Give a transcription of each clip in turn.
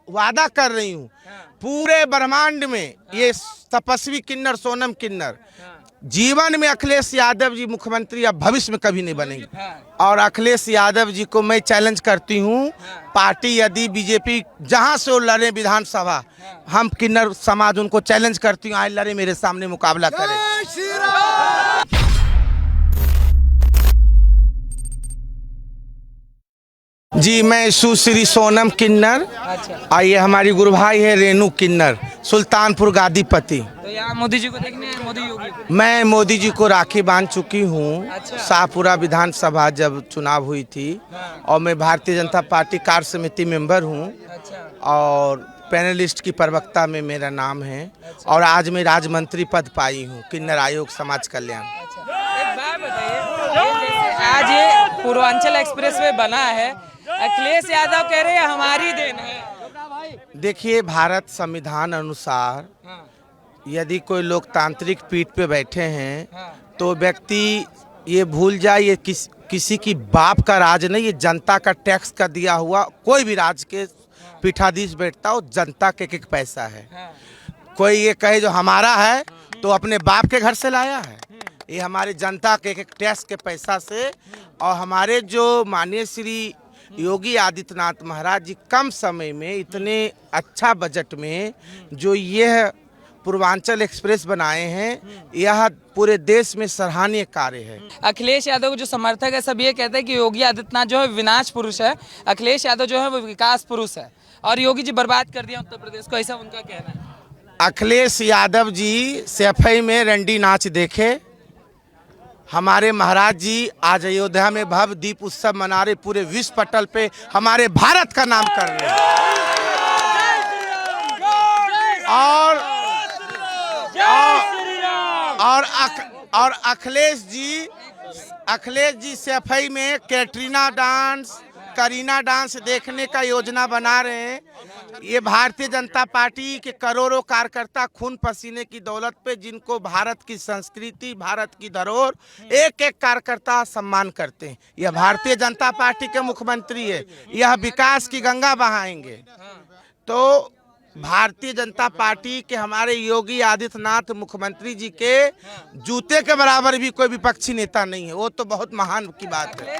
वादा कर रही हूँ पूरे ब्रह्मांड में ये तपस्वी किन्नर सोनम किन्नर जीवन में अखिलेश यादव जी मुख्यमंत्री अब भविष्य में कभी नहीं बनेंगे। और अखिलेश यादव जी को मैं चैलेंज करती हूँ, पार्टी यदि बीजेपी जहाँ से वो लड़े विधानसभा, हम किन्नर समाज उनको चैलेंज करती हूँ, आए लड़े मेरे सामने मुकाबला करें। जी मैं सुश्री सोनम किन्नर। और ये हमारी गुरु भाई है रेणु किन्नर, सुल्तानपुर गादीपति। तो यहाँ मोदी जी को देखने हैं, मोदी योगी को? मैं मोदी जी को राखी बांध चुकी हूँ। अच्छा। शाहपुरा विधानसभा जब चुनाव हुई थी, और मैं भारतीय जनता पार्टी कार्य समिति मेंबर हूँ, अच्छा। और पैनलिस्ट की प्रवक्ता में मेरा नाम है। और आज मैं राज्य मंत्री पद पाई हूँ किन्नर आयोग समाज कल्याण। एक बात बताइए, आज ये पूर्वांचल एक्सप्रेसवे बना है, अखिलेश यादव कह रहे हैं हमारी देन है। देखिए, भारत संविधान अनुसार यदि कोई लोकतांत्रिक पीठ पे बैठे हैं तो व्यक्ति ये भूल जाए ये किसी की बाप का राज नहीं, ये जनता का टैक्स का दिया हुआ। कोई भी राज के पीठाधीश बैठता हो, जनता के एक पैसा है। कोई ये कहे जो हमारा है तो अपने बाप के घर से लाया है, ये हमारी जनता के एक टैक्स के पैसा से। और हमारे जो माननीय श्री योगी आदित्यनाथ महाराज जी कम समय में इतने अच्छा बजट में जो यह पूर्वांचल एक्सप्रेस बनाए हैं, यह पूरे देश में सराहनीय कार्य है। अखिलेश यादव के जो समर्थक है सब ये कहते हैं कि योगी आदित्यनाथ जो है विनाश पुरुष है, अखिलेश यादव जो है वो विकास पुरुष है, और योगी जी बर्बाद कर दिया उत्तर प्रदेश को, ऐसा उनका कहना है। अखिलेश यादव जी सफाई में रंडी नाच देखे। हमारे महाराज जी आज अयोध्या में भव्य दीप उत्सव मना रहे, पूरे विश्व पटल पे हमारे भारत का नाम कर रहे हैं। और अखिलेश जी सफाई में कैटरीना डांस, करीना डांस देखने का योजना बना रहे हैं। ये भारतीय जनता पार्टी के करोड़ों कार्यकर्ता खून पसीने की दौलत पे, जिनको भारत की संस्कृति, भारत की धरोहर, एक एक कार्यकर्ता सम्मान करते हैं। यह भारतीय जनता पार्टी के मुख्यमंत्री है, यह विकास की गंगा बहाएंगे। तो भारतीय जनता पार्टी के हमारे योगी आदित्यनाथ मुख्यमंत्री जी के जूते के बराबर भी कोई विपक्षी नेता नहीं है, वो तो बहुत महान की बात है।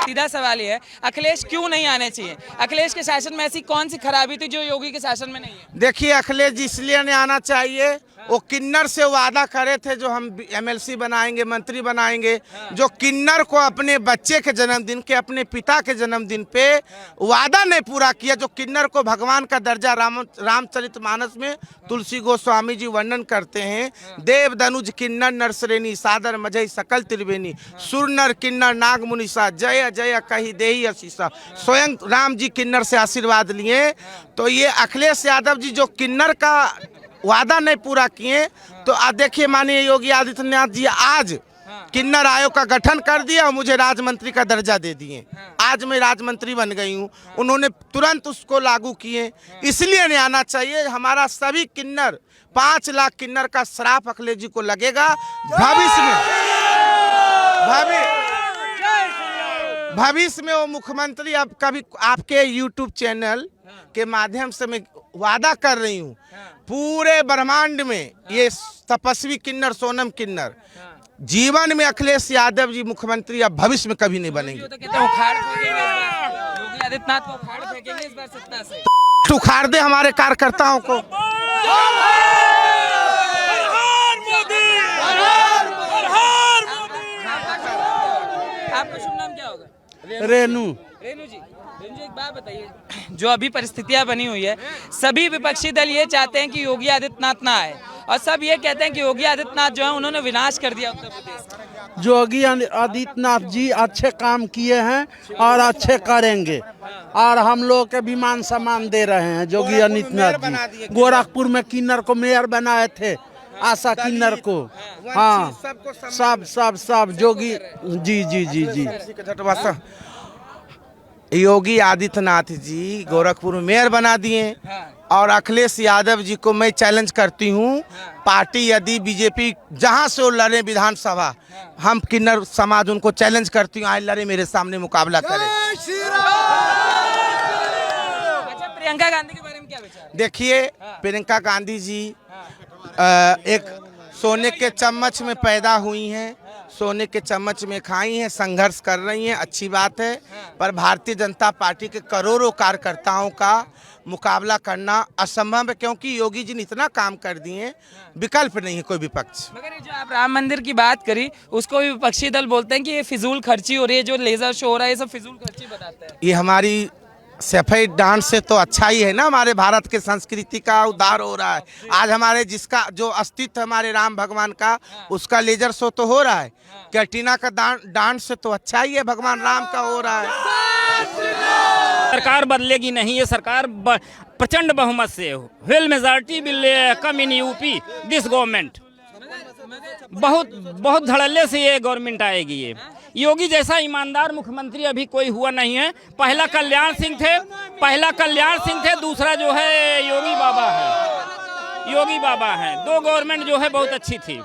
सीधा सवाल ये है, अखिलेश क्यों नहीं आने चाहिए? अखिलेश के शासन में ऐसी कौन सी खराबी थी जो योगी के शासन में नहीं है? देखिए, अखिलेश जी इसलिए नहीं आना चाहिए, वो किन्नर से वादा करे थे जो हम एमएलसी बनाएंगे, मंत्री बनाएंगे। जो किन्नर को अपने बच्चे के जन्मदिन के, अपने पिता के जन्मदिन पे वादा नहीं पूरा किया, जो किन्नर को भगवान का दर्जा रामचरितमानस में तुलसी गोस्वामी जी वर्णन करते हैं। देव दनुज किन्नर नरसरेनी, सादर मजई सकल त्रिवेणी, सुर नर किन्नर नाग मुनिसा, जय जय कही देही असीसा। स्वयं राम जी किन्नर से आशीर्वाद लिए। तो ये अखिलेश यादव जी जो किन्नर का वादा नहीं पूरा किए, तो देखिए माननीय योगी आदित्यनाथ जी आज किन्नर आयोग का गठन कर दिया और मुझे राज्य मंत्री का दर्जा दे दिए। आज मैं राज्य मंत्री बन गई हूँ, उन्होंने तुरंत उसको लागू किए। इसलिए नहीं आना चाहिए। हमारा सभी किन्नर, 5 लाख किन्नर का श्राप अखिलेश जी को लगेगा भविष्य में वो मुख्यमंत्री। अब कभी आपके YouTube चैनल के माध्यम से मैं वादा कर रही हूँ पूरे ब्रह्मांड में ये तपस्वी किन्नर सोनम किन्नर जीवन में अखिलेश यादव जी मुख्यमंत्री अब भविष्य में कभी नहीं बनेंगे। तो कहते हैं उखाड़ फेंकेंगे इस बार, योगी आदित्यनाथ को उखाड़ फेंकेंगे इस बार सत्ता से। उखाड़ दे हमारे कार्यकर्ताओं को। आपका शुभ नाम क्या होगा? रेनू जी, एक बात बताइए, जो अभी परिस्थितियां बनी हुई है, सभी विपक्षी दल ये चाहते हैं कि योगी आदित्यनाथ ना आए, और सब ये कहते हैं कि योगी आदित्यनाथ जो है उन्होंने विनाश कर दिया उत्तर प्रदेश। योगी आदित्यनाथ जी अच्छे काम किए हैं और अच्छे करेंगे, और हम लोग के भी मान सम्मान दे रहे हैं। योगी आदित्यनाथ जी गोरखपुर में किन्नर को मेयर बनाए थे, आशा किन्नर को। हाँ, सब योगी जी। योगी आदित्यनाथ जी गोरखपुर में मेयर बना दिए। और अखिलेश यादव जी को मैं चैलेंज करती हूँ, पार्टी यदि बीजेपी जहाँ से वो लड़े विधानसभा, हम किन्नर समाज उनको चैलेंज करती हूँ, आए लड़े मेरे सामने मुकाबला करें। प्रियंका गांधी के बारे में क्या विचार है? देखिए, प्रियंका गांधी जी एक सोने के चम्मच में पैदा हुई हैं, सोने के चम्मच में खाई हैं, संघर्ष कर रही हैं, अच्छी बात है। पर भारतीय जनता पार्टी के करोड़ों कार्यकर्ताओं का मुकाबला करना असंभव है, क्योंकि योगी जी ने इतना काम कर दिए, विकल्प नहीं है कोई विपक्ष। मगर ये जो आप राम मंदिर की बात करी, उसको भी विपक्षी दल बोलते हैं कि ये फिजूल खर्ची हो रही है, जो लेजर शो हो रहा है, ये सब फिजूल खर्ची बताते हैं। ये हमारी सफेद डांस से तो अच्छा ही है ना, हमारे भारत के संस्कृति का उद्धार हो रहा है। आज हमारे जिसका जो अस्तित्व हमारे राम भगवान का, उसका लेजर शो तो हो रहा है। कैटरीना का डांस से तो अच्छा ही है भगवान राम का हो रहा है। सरकार बदलेगी नहीं, ये सरकार प्रचंड बहुमत से will majority will come in UP this government. बहुत बहुत धड़ल्ले से ये गवर्नमेंट आएगी। ये योगी जैसा ईमानदार मुख्यमंत्री अभी कोई हुआ नहीं है। पहला कल्याण सिंह थे, दूसरा जो है योगी बाबा है। दो गवर्नमेंट जो है बहुत अच्छी थी,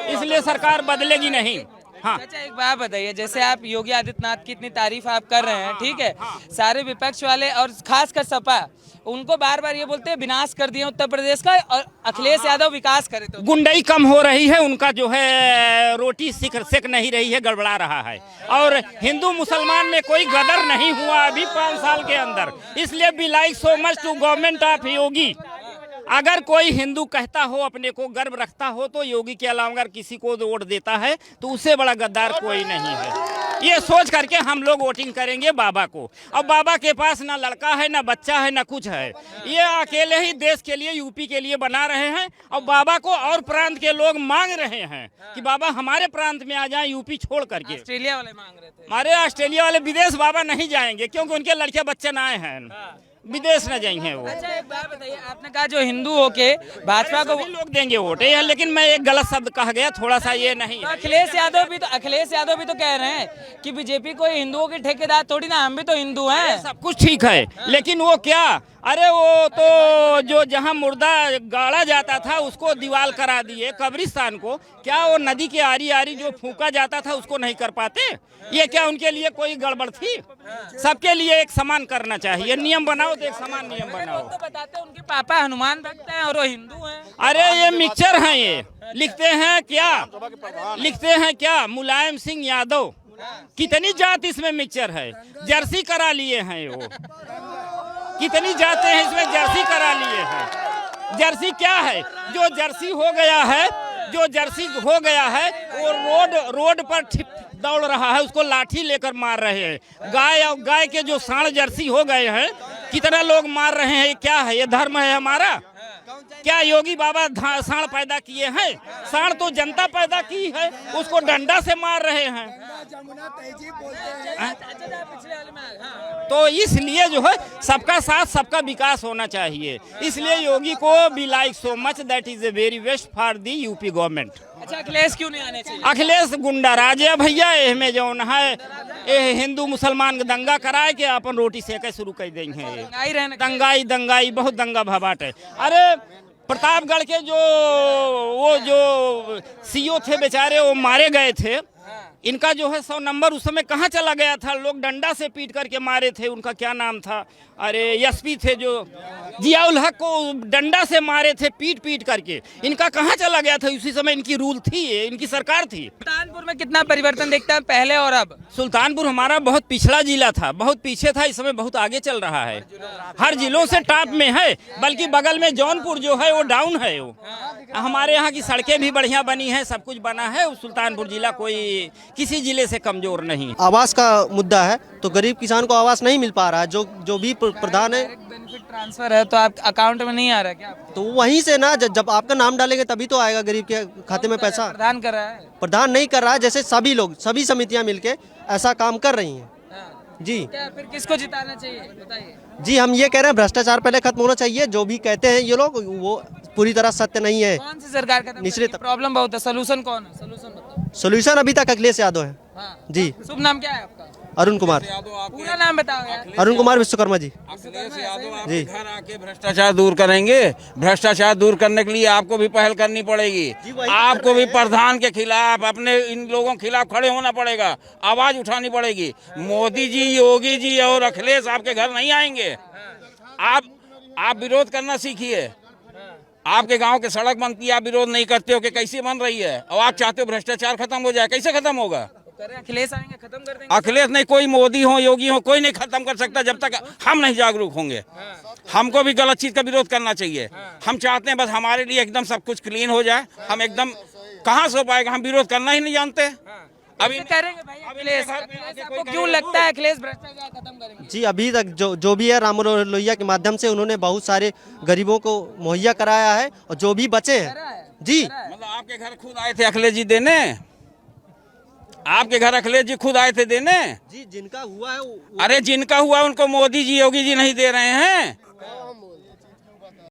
इसलिए सरकार बदलेगी नहीं। हाँ, अच्छा एक बात बताइए, जैसे आप योगी आदित्यनाथ की इतनी तारीफ आप कर रहे हैं, ठीक है, सारे विपक्ष वाले और खासकर सपा उनको बार बार ये बोलते हैं विनाश कर दिए उत्तर प्रदेश का, और अखिलेश यादव विकास करे तो गुंडाई कम हो रही है, उनका जो है रोटी सेक नहीं रही है, गड़बड़ा रहा है। और हिंदू मुसलमान में कोई गदर नहीं हुआ अभी 5 साल के अंदर, इसलिए we like so much to government of Yogi. अगर कोई हिंदू कहता हो, अपने को गर्व रखता हो, तो योगी के अलावा अगर किसी को वोट देता है तो उससे बड़ा गद्दार कोई नहीं है। ये सोच करके हम लोग वोटिंग करेंगे बाबा को। अब बाबा के पास ना लड़का है, ना बच्चा है, ना कुछ है, ये अकेले ही देश के लिए, यूपी के लिए बना रहे हैं। और बाबा को और प्रांत के लोग मांग रहे हैं कि बाबा हमारे प्रांत में आ जाए, यूपी छोड़ करके। ऑस्ट्रेलिया वाले मांग रहे थे, हमारे ऑस्ट्रेलिया वाले विदेश बाबा नहीं जाएंगे, क्योंकि उनके लड़के बच्चे ना आए हैं, विदेश न जाएंगे वो। अच्छा एक बात बताइए, आपने कहा जो हिंदू होके भाजपा को भी लोग देंगे वोट, लेकिन मैं एक गलत शब्द कह गया, थोड़ा सा ये नहीं तो अखिलेश यादव भी तो कह रहे हैं कि बीजेपी कोई हिंदुओं के ठेकेदार थोड़ी ना, हम भी तो हिंदू हैं। सब कुछ ठीक है, लेकिन वो क्या, अरे वो तो जो जहाँ मुर्दा गाड़ा जाता था उसको दीवार करा दिए, कब्रिस्तान को। क्या वो नदी के आरी आरी जो फूका जाता था उसको नहीं कर पाते? ये क्या उनके लिए कोई गड़बड़ थी? सबके लिए एक समान करना चाहिए, नियम बनाओ तो एक समान नियम बनाओ। तो बताते हैं उनके पापा हनुमान भक्त हैं और वो हिंदू हैं। अरे ये मिक्सचर हैं, ये लिखते हैं क्या मुलायम सिंह यादव, कितनी जात इसमें मिक्सचर है, जर्सी करा लिए हैं वो, कितनी जाते हैं इसमें जर्सी करा लिए हैं। जर्सी क्या है? जो जर्सी हो गया है वो रोड पर दौड़ रहा है, उसको लाठी लेकर मार रहे हैं। गाय के जो सांड जर्सी हो गए हैं, कितना लोग मार रहे हैं। क्या है ये? धर्म है हमारा? क्या योगी बाबा सांड पैदा किए हैं? सांड तो जनता पैदा की है, उसको डंडा से मार रहे हैं। तो इसलिए जो है सबका साथ सबका विकास होना चाहिए, इसलिए योगी को be like so much, that is a very best for the UP government. अच्छा अखिलेश क्यों नहीं आने चाहिए? अखिलेश गुंडा राज है भैया, इसमें जो है हिंदू मुसलमान का दंगा कराए के अपन रोटी सेके शुरू कर देंगे। दंगाई बहुत दंगा भवाट है। अरे प्रतापगढ़ के जो सीओ थे बेचारे, वो मारे गए थे। इनका जो है 100 नंबर उस समय कहाँ चला गया था? लोग डंडा से पीट करके मारे थे। उनका क्या नाम था? अरे एसपी थे जो जियाउल हक को डंडा से मारे थे, पीट करके। इनका कहाँ चला गया था? उसी समय इनकी रूल थी, इनकी सरकार थी। सुल्तानपुर में कितना परिवर्तन देखता है पहले और अब? सुल्तानपुर हमारा बहुत पिछड़ा जिला था, बहुत पीछे था, इस समय बहुत आगे चल रहा है, हर जिलों से टॉप में है। बल्कि बगल में जौनपुर जो है वो डाउन है। वो हमारे यहाँ की सड़कें भी बढ़िया बनी है, सब कुछ बना है। सुल्तानपुर जिला कोई किसी जिले से कमजोर नहीं। आवास का मुद्दा है तो गरीब किसान को आवास नहीं मिल पा रहा है। जो भी प्रधान है, बेनिफिट ट्रांसफर है तो आप अकाउंट में नहीं आ रहा क्या? तो वहीं से ना, जब आपका नाम डालेंगे तभी तो आएगा गरीब के खाते में पैसा। प्रधान कर रहा है? प्रधान नहीं कर रहा है। जैसे सभी समितियां मिलके ऐसा काम कर रही हैं। जी क्या फिर किसको जिताना चाहिए बताइए? जी हम ये कह रहे हैं भ्रष्टाचार पहले खत्म होना चाहिए। जो भी कहते हैं ये लोग वो पूरी तरह सत्य नहीं है। कौन सी सरकार का प्रॉब्लम बहुत है, सोल्यूशन कौन है? सोल्यूशन बताओ। सोल्यूशन अभी तक अखिलेश यादव है। जी। शुभ नाम क्या है आपका? अरुण कुमार। पूरा नाम बताओ यार। अरुण कुमार विश्वकर्मा जी। अखिलेश यादव आपके घर आके भ्रष्टाचार दूर करेंगे। भ्रष्टाचार दूर करने के लिए आपको भी पहल करनी पड़ेगी। आपको भी प्रधान के खिलाफ, अपने इन लोगों के खिलाफ खड़े होना पड़ेगा, आवाज उठानी पड़ेगी। मोदी जी, योगी जी और अखिलेश आपके घर नहीं आएंगे। आप विरोध करना सीखिए। आपके गांव के सड़क बनती है, आप विरोध नहीं करते हो कि कैसे बन रही है, और आप चाहते हो भ्रष्टाचार खत्म हो जाए, कैसे खत्म होगा? अखिलेश आएंगे खत्म कर देंगे। अखिलेश नहीं, कोई मोदी हो योगी हो, कोई नहीं खत्म कर सकता जब तक हम नहीं जागरूक होंगे। हमको भी गलत चीज का विरोध करना चाहिए। हम चाहते हैं बस हमारे लिए एकदम सब कुछ क्लीन हो जाए। हम एकदम कहाँ से हो पाएगा, हम विरोध करना ही नहीं जानते। अभी करेंगे भाई अखिलेश, आपको क्यों लगता है अखिलेश भ्रष्टाचार खत्म करेंगे? जी अभी तक जो भी है राम लोहिया के माध्यम से उन्होंने बहुत सारे गरीबों को मुहैया कराया है, और जो भी बचे हैं जी, मतलब आपके घर खुद आए थे अखिलेश जी देने, आपके घर अखिलेश जी खुद आए थे देने जी जिनका हुआ है अरे जिनका हुआ उनको मोदी जी योगी जी नहीं दे रहे हैं।